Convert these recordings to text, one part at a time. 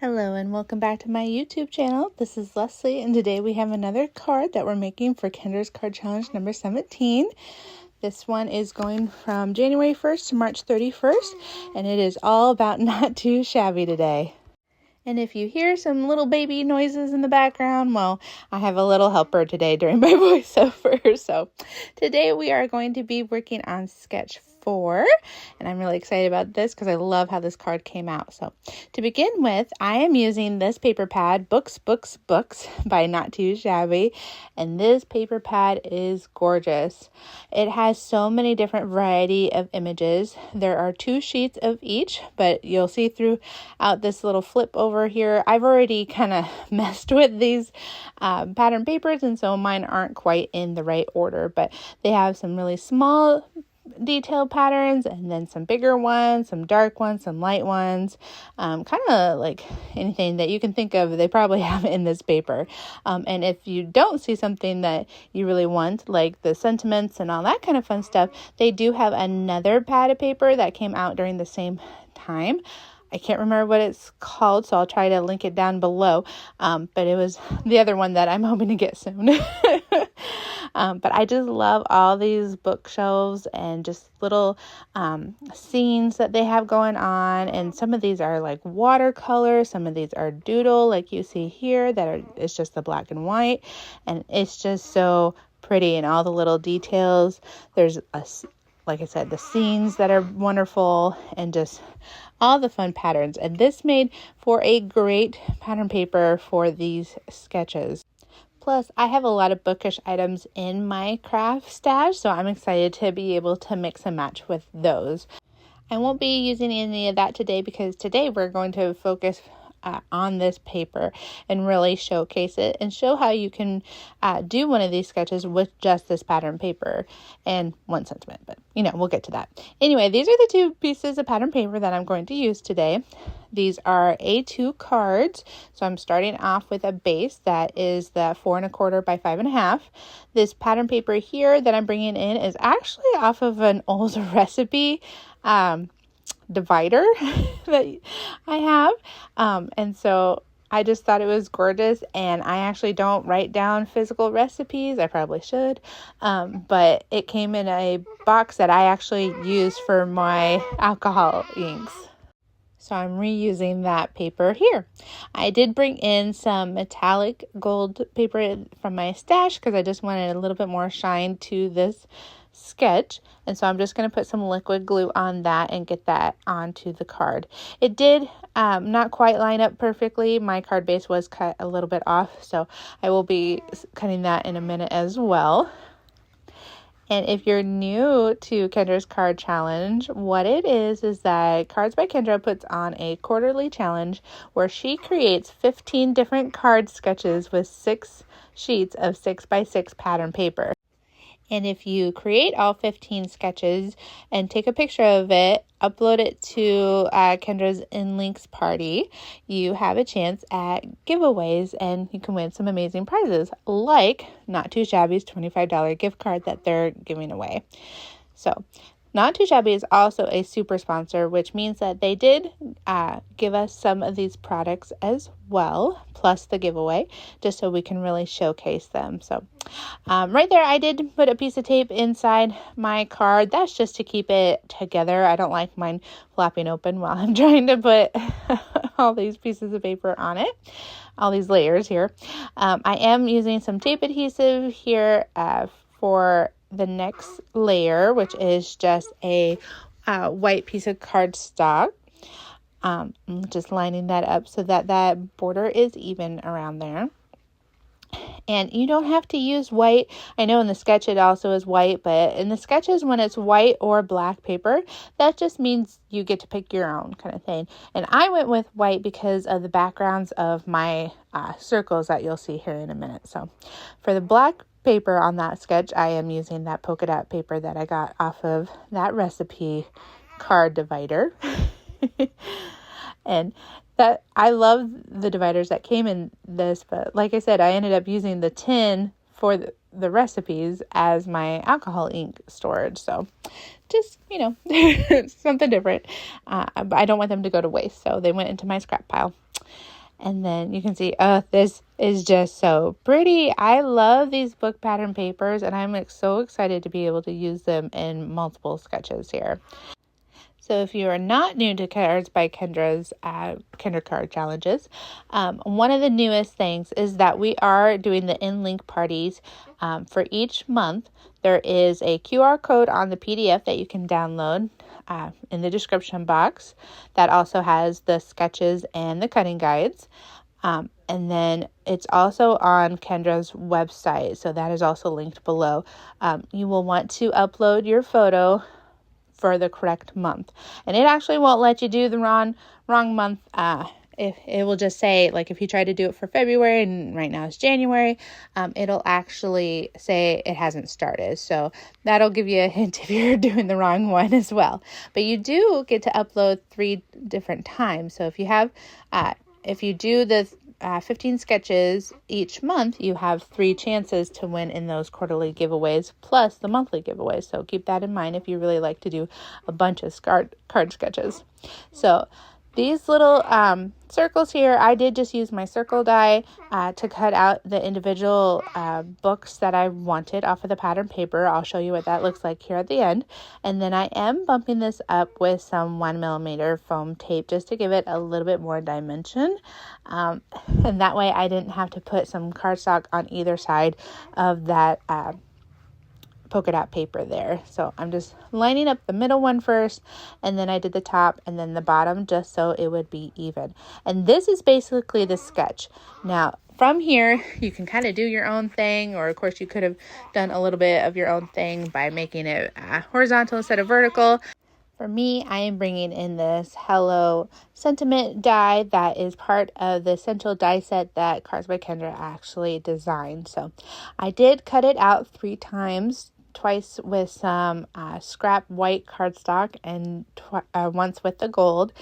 Hello and welcome back to my YouTube channel. This is Leslie and today we have another card that we're making for Kendra's Card Challenge number 17. This one is going from January 1st to March 31st and it is all about not too shabby today. And if you hear some little baby noises in the background, well, I have a little helper today during my voiceover. So today we are going to be working on sketch 4, and I'm really excited about this because I love how this card came out. So to begin with, I am using this paper pad, Books by Not Too Shabby, and this paper pad is gorgeous. It has so many different variety of images. There are 2 sheets of each, but you'll see throughout this little flip over here, I've already kind of messed with these pattern papers, and so mine aren't quite in the right order, but they have some really small detailed patterns and then some bigger ones, some dark ones, some light ones, kind of like anything that you can think of, they probably have in this paper. And if you don't see something that you really want, like the sentiments and all that kind of fun stuff, they do have another pad of paper that came out during the same time. I can't remember what it's called, so I'll try to link it down below. But it was the other one that I'm hoping to get soon. But I just love all these bookshelves and just little scenes that they have going on. And some of these are like watercolor. Some of these are doodle, like you see here, it's just the black and white. And it's just so pretty and all the little details. There's like I said, the scenes that are wonderful and just all the fun patterns. And this made for a great pattern paper for these sketches. Plus, I have a lot of bookish items in my craft stash, so I'm excited to be able to mix and match with those. I won't be using any of that today because today we're going to focus on this paper and really showcase it and show how you can do one of these sketches with just this pattern paper and one sentiment, but we'll get to that. Anyway, these are the 2 pieces of pattern paper that I'm going to use today. These are A2 cards, so I'm starting off with a base that is the 4 1/4 by 5 1/2. This pattern paper here that I'm bringing in is actually off of an old recipe divider that I have, and so I just thought it was gorgeous. And I actually don't write down physical recipes. I probably should, but it came in a box that I actually use for my alcohol inks. So I'm reusing that paper here. I did bring in some metallic gold paper from my stash because I just wanted a little bit more shine to this sketch. And so I'm just going to put some liquid glue on that and get that onto the card. It did not quite line up perfectly. My card base was cut a little bit off, so I will be cutting that in a minute as well. And if you're new to Kendra's Card Challenge, what it is that Cards by Kendra puts on a quarterly challenge where she creates 15 different card sketches with 6 sheets of 6 by 6 pattern paper. And if you create all 15 sketches and take a picture of it, upload it to Kendra's InLinkz party, you have a chance at giveaways and you can win some amazing prizes like Not Too Shabby's $25 gift card that they're giving away. So Not Too Shabby is also a super sponsor, which means that they did give us some of these products as well, plus the giveaway, just so we can really showcase them. So right there, I did put a piece of tape inside my card. That's just to keep it together. I don't like mine flopping open while I'm trying to put all these pieces of paper on it, all these layers here. I am using some tape adhesive here for the next layer, which is just a white piece of cardstock. I'm just lining that up so that that border is even around there. And you don't have to use white. I know in the sketch it also is white, but in the sketches when it's white or black paper, that just means you get to pick your own kind of thing. And I went with white because of the backgrounds of my circles that you'll see here in a minute. So for the black paper on that sketch, I am using that polka dot paper that I got off of that recipe card divider. And that I love the dividers that came in this, but like I said, I ended up using the tin for the recipes as my alcohol ink storage. So just, something different. But I don't want them to go to waste, so they went into my scrap pile. And then you can see, oh, this is just so pretty. I love these book pattern papers, and I'm so excited to be able to use them in multiple sketches here. So if you are not new to Cards by Kendra's Kendra Card Challenges, one of the newest things is that we are doing the InLinkz parties for each month. There is a QR code on the PDF that you can download in the description box that also has the sketches and the cutting guides. And then it's also on Kendra's website, so that is also linked below. You will want to upload your photo for the correct month, and it actually won't let you do the wrong month. It will just say, like, if you try to do it for February and right now it's January, it'll actually say it hasn't started. So that'll give you a hint if you're doing the wrong one as well. But you do get to upload 3 different times. So if you have, if you do the 15 sketches each month, you have 3 chances to win in those quarterly giveaways plus the monthly giveaways. So keep that in mind if you really like to do a bunch of card sketches. So these little circles here, I did just use my circle die to cut out the individual books that I wanted off of the pattern paper. I'll show you what that looks like here at the end. And then I am bumping this up with some 1mm foam tape just to give it a little bit more dimension. And that way I didn't have to put some cardstock on either side of that polka dot paper there. So I'm just lining up the middle one first, and then I did the top and then the bottom just so it would be even. And this is basically the sketch. Now from here you can kind of do your own thing, or of course you could have done a little bit of your own thing by making it horizontal instead of vertical. For me, I am bringing in this Hello Sentiment die that is part of the essential die set that Cards by Kendra actually designed. So I did cut it out 3 times, twice with some scrap white cardstock and once with the gold.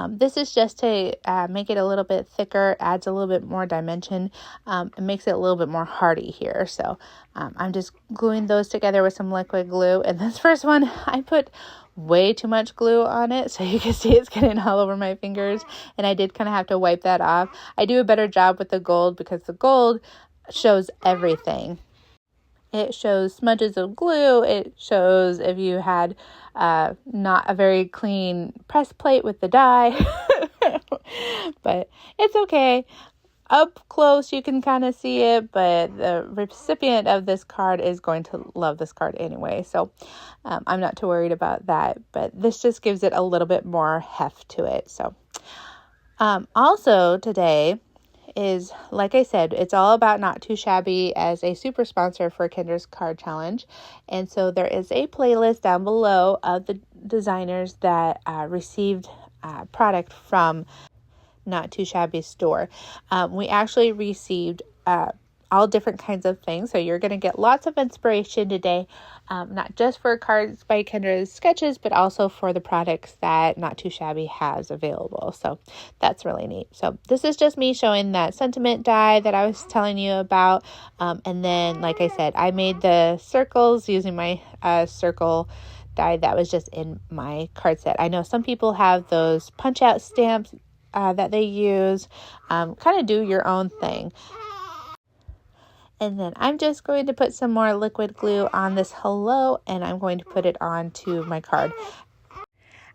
This is just to make it a little bit thicker, adds a little bit more dimension, and makes it a little bit more hardy here. So I'm just gluing those together with some liquid glue. And this first one, I put way too much glue on it, so you can see it's getting all over my fingers, and I did kind of have to wipe that off. I do a better job with the gold because the gold shows everything. It shows smudges of glue. It shows if you had not a very clean press plate with the die. But it's okay. Up close you can kind of see it, but the recipient of this card is going to love this card anyway. So I'm not too worried about that. But this just gives it a little bit more heft to it. So also today is, like I said, it's all about Not Too Shabby as a super sponsor for Kendra's Card Challenge. And so there is a playlist down below of the designers that received product from Not Too Shabby store. We actually received all different kinds of things. So you're going to get lots of inspiration today, not just for Cards by Kendra's sketches, but also for the products that Not Too Shabby has available. So that's really neat. So this is just me showing that sentiment die that I was telling you about. And then, like I said, I made the circles using my circle die that was just in my card set. I know some people have those punch out stamps that they use. Kind of do your own thing. And then I'm just going to put some more liquid glue on this hello, and I'm going to put it onto my card.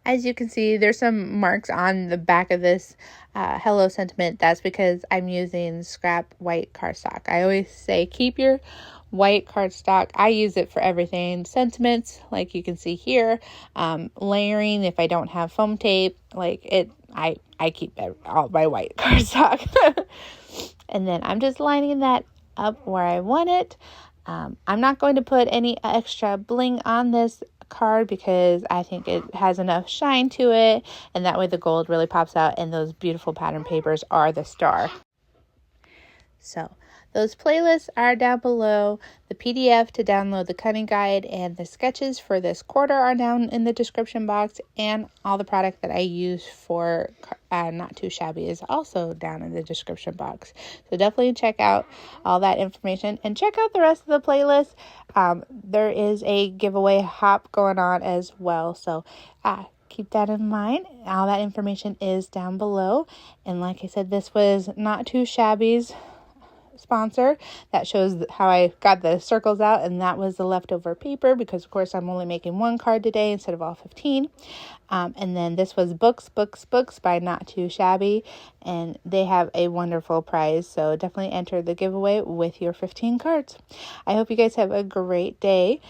As you can see, there's some marks on the back of this hello sentiment. That's because I'm using scrap white cardstock. I always say keep your white cardstock. I use it for everything. Sentiments, like you can see here, layering if I don't have foam tape, like it, I keep all my white cardstock. And then I'm just lining that up where I want it. I'm not going to put any extra bling on this card because I think it has enough shine to it, and that way the gold really pops out and those beautiful pattern papers are the star. So those playlists are down below. The PDF to download the cutting guide and the sketches for this quarter are down in the description box, and all the product that I use for Not Too Shabby is also down in the description box. So definitely check out all that information and check out the rest of the playlist. There is a giveaway hop going on as well. So keep that in mind. All that information is down below. And like I said, this was Not Too Shabby's sponsor. That shows how I got the circles out, and that was the leftover paper because of course I'm only making one card today instead of all 15. And then this was Books by Not Too Shabby, and they have a wonderful prize, so definitely enter the giveaway with your 15 cards. I hope you guys have a great day.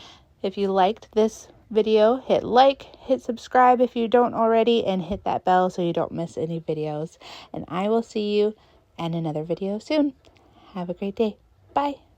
If you liked this video, hit like, hit subscribe if you don't already, and hit that bell so you don't miss any videos. And I will see you in another video soon. Have a great day. Bye.